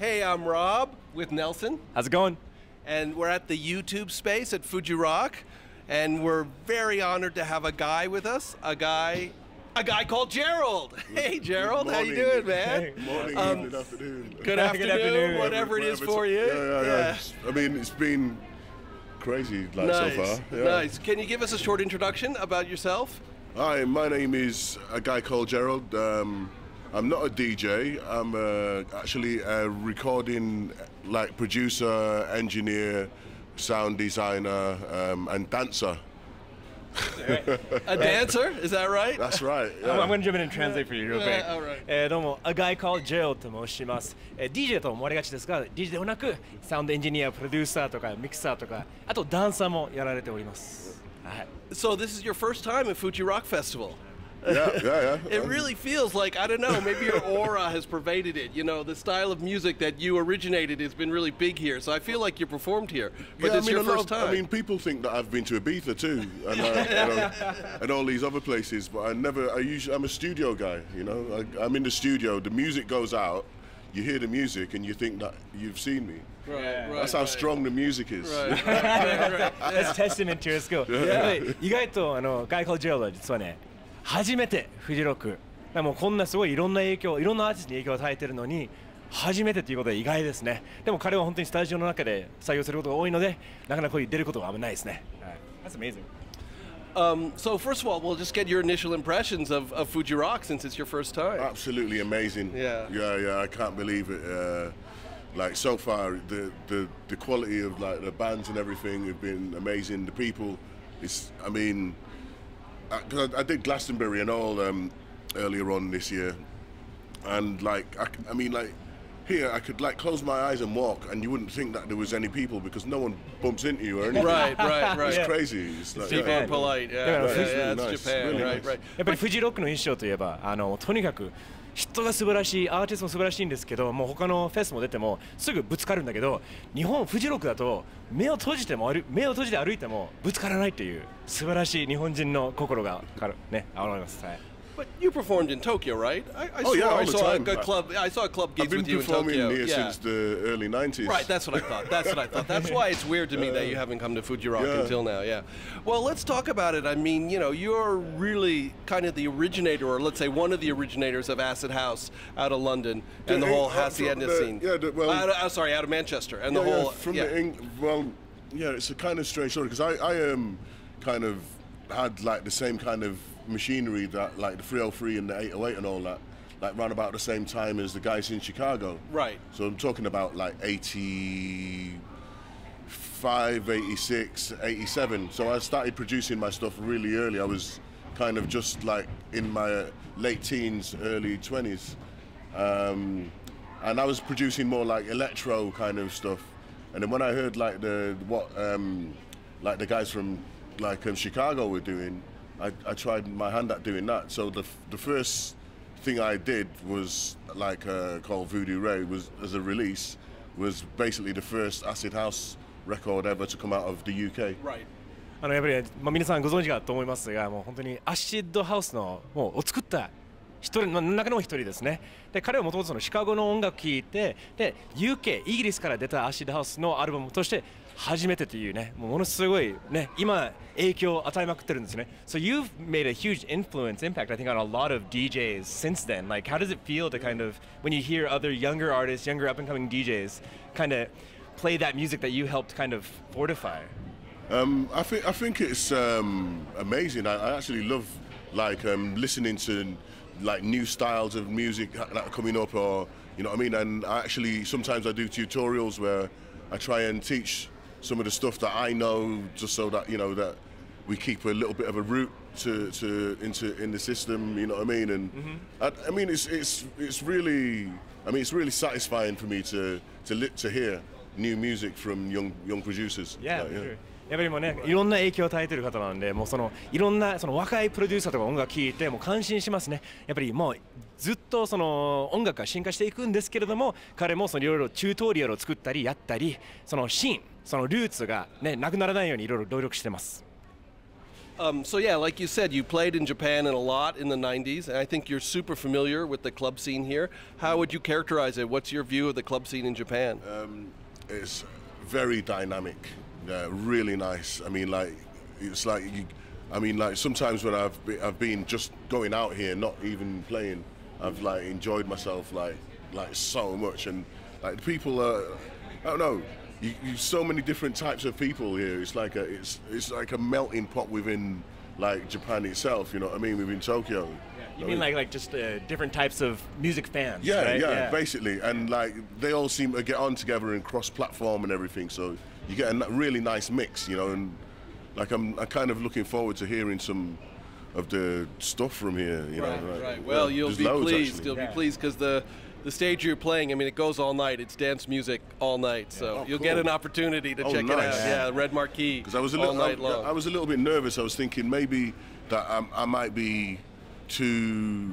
Hey, I'm Rob with Nelson. How's it going? And we're at the YouTube space at Fuji Rock. And we're very honored to have a guy with us, a guy called Gerald. Hey, Gerald, how you doing, man? Morning, evening, afternoon. Good afternoon, whatever it is for you. Yeah. I mean, it's been crazy so far. Yeah. Nice. Can you give us a short introduction about yourself? Hi, my name is a guy called Gerald. I'm not a DJ. I'm actually a recording producer, engineer, sound designer, and dancer. A dancer? Is that right? That's right. I'm going to jump in and translate for you real quick. All right. どうも、a guy called Gerald と申します。DJ と思われがちですが、DJ ではなく、サウンドエンジニア、プロデューサーとかミキサーとか、あとダンサーもやられております。はい。So this is your first time at Fuji Rock Festival. Yeah. It really feels like, I don't know, maybe your aura has pervaded it. You know, the style of music that you originated has been really big here. So I feel like you performed here. But this is your first time. I mean, people think that I've been to Ibiza too, and, and all these other places, but I'm a studio guy, you know. I'm in the studio, the music goes out, you hear the music and you think that you've seen me. Right. That's how strong the music is. Right. That's testament to your skill. 意外とguy called Gerald は実はね、初めてフジロック、もうこんなすごいいろんなアーティストに影響を与えてるのに初めてということで意外ですね。でも彼は本当にスタジオの中で採用することが多いので、なかなかこういう出ることがあんまないですね。That's amazing. So first of all, we'll just get your initial impressions of Fuji Rock since it's your first time. Absolutely amazing. Yeah. I can't believe it. So far, the quality of the bands and everything have been amazing. The people, because I did Glastonbury and all earlier on this year, and here I could close my eyes and walk, and you wouldn't think that there was any people because no one bumps into you or anything. Right. It's crazy. It's people are polite. Yeah, it's nice. Japan. Really Right. やっぱりフジロックの印象といえばとにかく人が素晴らしい、アーティストも素晴らしいんですけど、もう他のフェスも出てもすぐぶつかるんだけど、フジロックだと目を閉じて歩いてもぶつからないっていう素晴らしい日本人の心がね、現れます。はい。But you performed in Tokyo, right? I saw a club gigs with you in Tokyo. I've been performing here since the early 90s. Right, that's what I thought. That's why it's weird to me that you haven't come to Fuji Rock until now. Yeah. Well, let's talk about it. I mean, you're really kind of the originator, or let's say one of the originators of acid house out of London and the whole hacienda scene. Out of Manchester and the whole. It's a kind of strange story because I kind of had the same kind of machinery that the 303 and the 808 and all that ran about the same time as the guys in Chicago. Right. So I'm talking about 85, 86, 87. So I started producing my stuff really early. I was kind of just in my late teens, early 20s. And I was producing more electro kind of stuff. And then when I heard the guys from Chicago were doing, I tried my hand at doing that. So the first thing I did was called Voodoo Ray as a release was basically the first acid house record ever to come out of the UK. Right. やっぱり皆さんご存知かと思いますが、もう本当にアシッドハウスのを作った一人の中の一人ですね。で彼はもともとシカゴの音楽を聴いて、で UK イギリスから出たアシッドハウスのアルバムとして初めてというね、ものすごいね、今影響を与えまくってるんですね。So you've made a huge impact, I think, on a lot of DJs since then. How does it feel to kind of, when you hear other younger artists, younger up-and-coming DJs, kind of play that music that you helped kind of fortify? I think it's amazing. I actually love listening to new styles of music that are coming up, or you know what I mean. And sometimes I do tutorials where I try and teach some of the stuff that I know, just so that that we keep a little bit of a root in the system. You know what I mean? And I mean it's really satisfying for me to hear new music from young producers. Yeah. Sure. やっぱりもうね、いろんな影響を与えている方なんで、もういろんな若いプロデューサーとか音楽聴いてもう感心しますね。やっぱりもうずっと音楽が進化していくんですけれども、彼もいろいろチュートリアルを作ったりやったり、シーン、ルーツがねなくならないようにいろいろ努力してます。So yeah, like you said, you played in Japan a lot in the 90s, and I think you're super familiar with the club scene here. How would you characterize it? What's your view of the club scene in Japan? It's very dynamic, really nice. I mean, like, it's like like sometimes when I've been just going out here, not even playing, I've like enjoyed myself like so much, and like the people are, I don't know. You so many different types of people here. It's like a melting pot within like Japan itself. You know what I mean? Within Tokyo. You mean like just different types of music fans? Yeah, right? yeah, basically, and like they all seem to get on together and cross-platform and everything. So you get a really nice mix, you know. And like I'm kind of looking forward to hearing some of the stuff from here. You know, right. Well, you'll be pleased. You'll be pleased because the stage you're playing, I mean, it goes all night. It's dance music all night, so you'll get an opportunity to check it out. Yeah, Red Marquee. Because I was a little bit nervous. I was thinking maybe that I might be too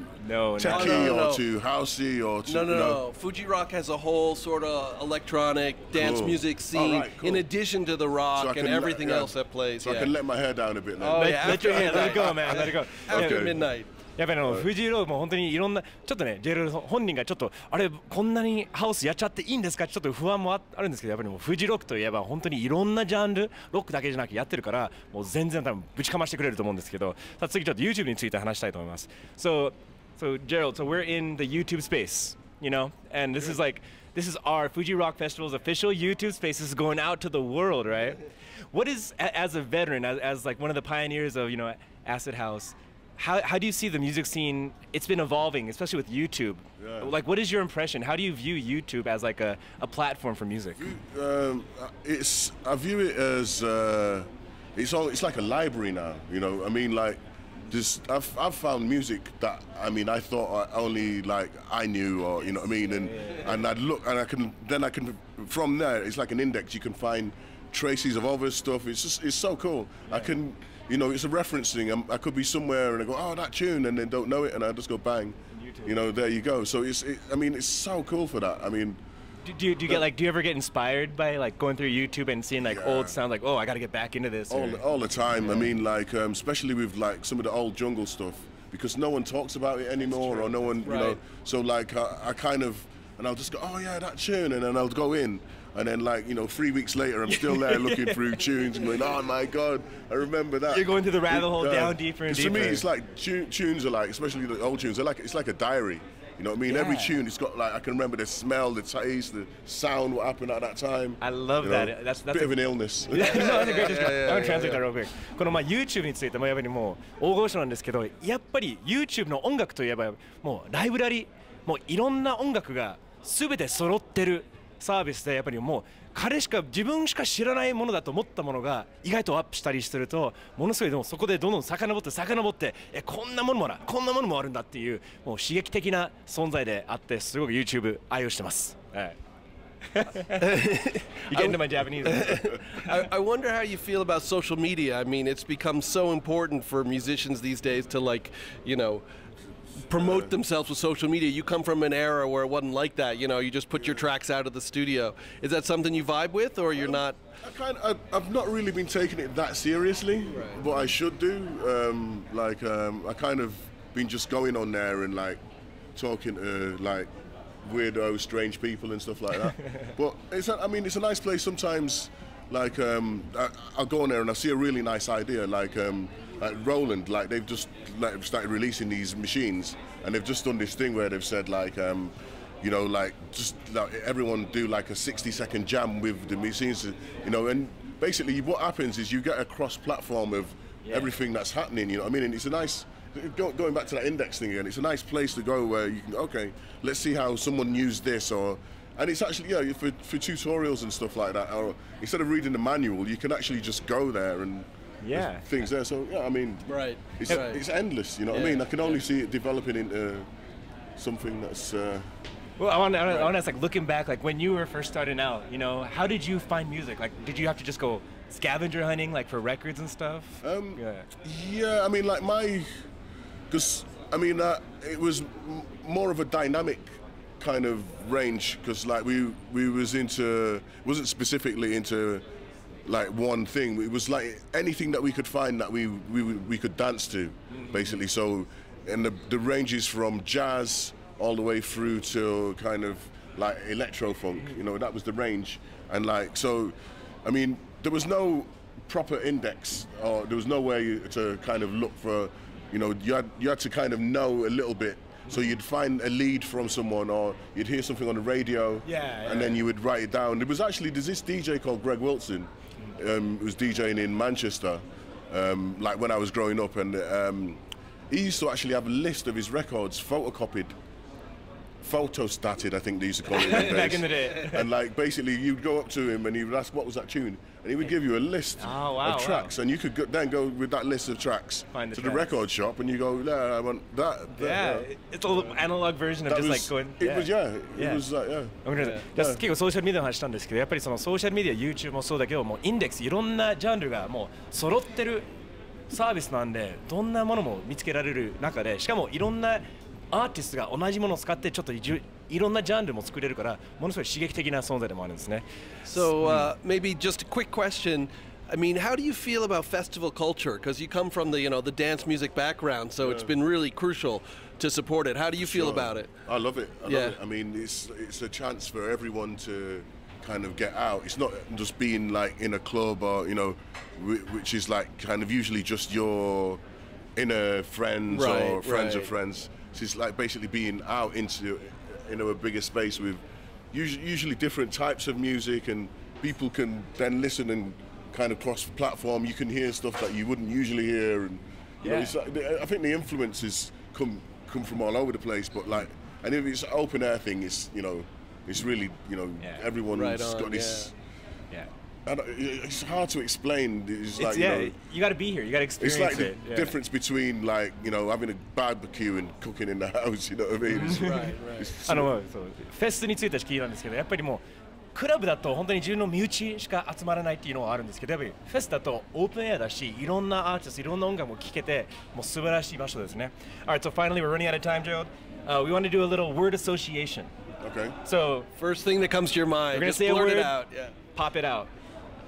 techy or too housey or too. No. Fuji Rock has a whole sort of electronic dance music scene in addition to the rock and everything else that plays. So I can let my hair down a bit now. Let your hair, let it go, man. Let it go. After midnight. やっぱりフジローも本当にいろんなちょっとねジェラルド本人がちょっとあれこんなにハウスやっちゃっていいんですかちょっと不安もあるんですけどやっぱりもうフジロックといえば本当にいろんなジャンルロックだけじゃなくやってるからもう全然多分ぶちかましてくれると思うんですけどさあ次ちょっと YouTube について話したいと思います So Gerald, so we're in the YouTube space, you know, and this is our Fuji Rock Festival's official YouTube space. This is going out to the world, right? What is, as a veteran, as like one of the pioneers of, you know, Acid House, how do you see the music scene? It's been evolving, especially with YouTube. Yeah. Like, what is your impression? How do you view YouTube as like a platform for music? I view it as it's like a library now. You know, I mean, like I've found music that I mean I thought only like I knew, or you know what I mean, and I'd look and I can from there it's like an index. You can find traces of other stuff. It's so cool. I can. You know, it's a reference thing. I could be somewhere and I go, oh, that tune, and then don't know it, and I just go bang. You know, there you go. So I mean, it's so cool for that. I mean, do you ever get inspired by like going through YouTube and seeing like old sounds, like, oh, I got to get back into this? All the time. I mean, like especially with like some of the old jungle stuff, because no one talks about it anymore, or no one, you know. So like I kind of, and I'll just go, oh yeah, that tune, and then I'll go in. And then, like, you know, 3 weeks later, I'm still there looking through tunes and going, oh my God, I remember that. You're going through the rabbit hole down deeper and deeper. To me, it's like tunes are like, especially the old tunes, it's like a diary. You know what I mean? Every tune, it's got like, I can remember the smell, the taste, the sound, what happened at that time. I love that. That's a bit of an illness. No, that's a great description. I'm going to translate that real quick. このYouTube についてもやっぱりもう大御所なんですけど、やっぱり YouTube の音楽といえばもうライブラリ、もういろんな音楽がすべて揃ってるサービスでやっぱりもう自分しか知らないものだと思ったものが意外とアップしたりするとものすごいでもそこでどんどん遡ってこんなものもあるんだっていうもう刺激的な存在であってすごく YouTube 愛用してます。はい。You get into my Japanese. I wonder how you feel about social media. I mean, it's become so important for musicians these days to like, you know, promote themselves with social media. You come from an era where it wasn't like that. You know, you just put your tracks out of the studio. Is that something you vibe with, or you're not? I've not really been taking it that seriously, but I should do. I kind of been just going on there and like talking to like weirdo, strange people and stuff like that. But it's a nice place sometimes. Like I'll go on there and I see a really nice idea, like Roland, like they've just started releasing these machines, and they've just done this thing where they've said like, you know, like just like everyone do like a 60-second jam with the machines, you know, and basically what happens is you get a cross-platform of everything that's happening, you know what I mean? And it's a nice, going back to that index thing again, it's a nice place to go where you can, okay, let's see how someone used this, and it's actually, for tutorials and stuff like that, or instead of reading the manual, you can actually just go there and things there. So, I mean, it's endless, you know what I mean? I can only see it developing into something that's... Well, I want to ask, like, looking back, like, when you were first starting out, you know, how did you find music? Like, did you have to just go scavenger hunting, like, for records and stuff? Yeah, I mean, like, because, I mean, it was more of a dynamic kind of range, because like we wasn't specifically into like one thing. It was like anything that we could find that we could dance to, basically. So, and the ranges from jazz all the way through to kind of like electro funk. You know, that was the range. And like, so, I mean, there was no proper index, or there was no way to kind of look for, you know, you had to kind of know a little bit. So you'd find a lead from someone, or you'd hear something on the radio, and then you would write it down. There's this DJ called Greg Wilson, who was DJing in Manchester, like when I was growing up, and he used to actually have a list of his records photocopied, photostated, I think they used to call it back in the day. And like basically you'd go up to him and he would ask, what was that tune? And he would give you a list of tracks, and you could then go with that list of tracks to the record shop, and you go, I want that. It's a little analog version of just like going. It was it was like 結構ソーシャルメディアの話したんですけど、やっぱりそのソーシャルメディア、YouTube もそうだけど、もうインデックスいろんなジャンルがもう揃ってるサービスなんで、どんなものも見つけられる中で、しかもいろんなアーティストが同じものを使ってちょっといろんなジャンルも作れるから、ものすごい刺激的な存在でもあるんですね。So maybe just a quick question. I mean, how do you feel about festival culture? Because you come from the the dance music background, so it's been really crucial to support it. How do you feel about it? I love it. I love it. I mean, it's a chance for everyone to kind of get out. It's not just being like in a club or which is like kind of usually just your inner friends or friends of friends. It's like basically being out into a bigger space with usually different types of music, and people can then listen and kind of cross-platform. You can hear stuff that you wouldn't usually hear, and it's like, I think the influences come from all over the place. But like, and if it's an open air thing, it's it's really everyone's got this. And it's hard to explain. It's like, you got to be here. You got to experience it. It's like the difference between like having a barbecue and cooking in the house. You know what I mean? It's フェスについて聞いたんですけど、やっぱりもうクラブだと本当に自分の身内しか集まらないっていうのはあるんですけど、やっぱりフェスだとオープンエアだし、いろんなアーティスト、いろんな音楽も聴けて、もう素晴らしい場所ですね。Alright, so finally we're running out of time, Gerald. We want to do a little word association. Okay. So first thing that comes to your mind, we're gonna just say a blurt word, it out. Pop it out.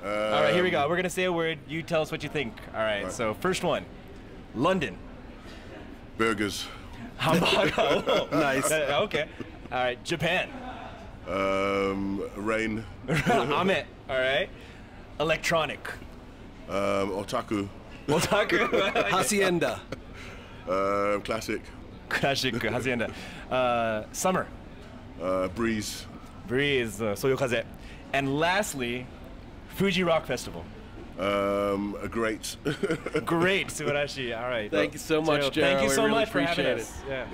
All right, here we go. We're gonna say a word. You tell us what you think. All right. So first one, London. Burgers. Hamburger. Nice. Okay. All right, Japan. Rain. Ame. All right. Electronic. Otaku. Hacienda. Classic. Classic. Hacienda. Summer. Breeze. Breeze. Soyokaze. And lastly, Fuji Rock Festival. A great. Great. Subarashi. All right. Thank you so much, Gerald. Thank you so really much for having appreciate us. it. Yeah.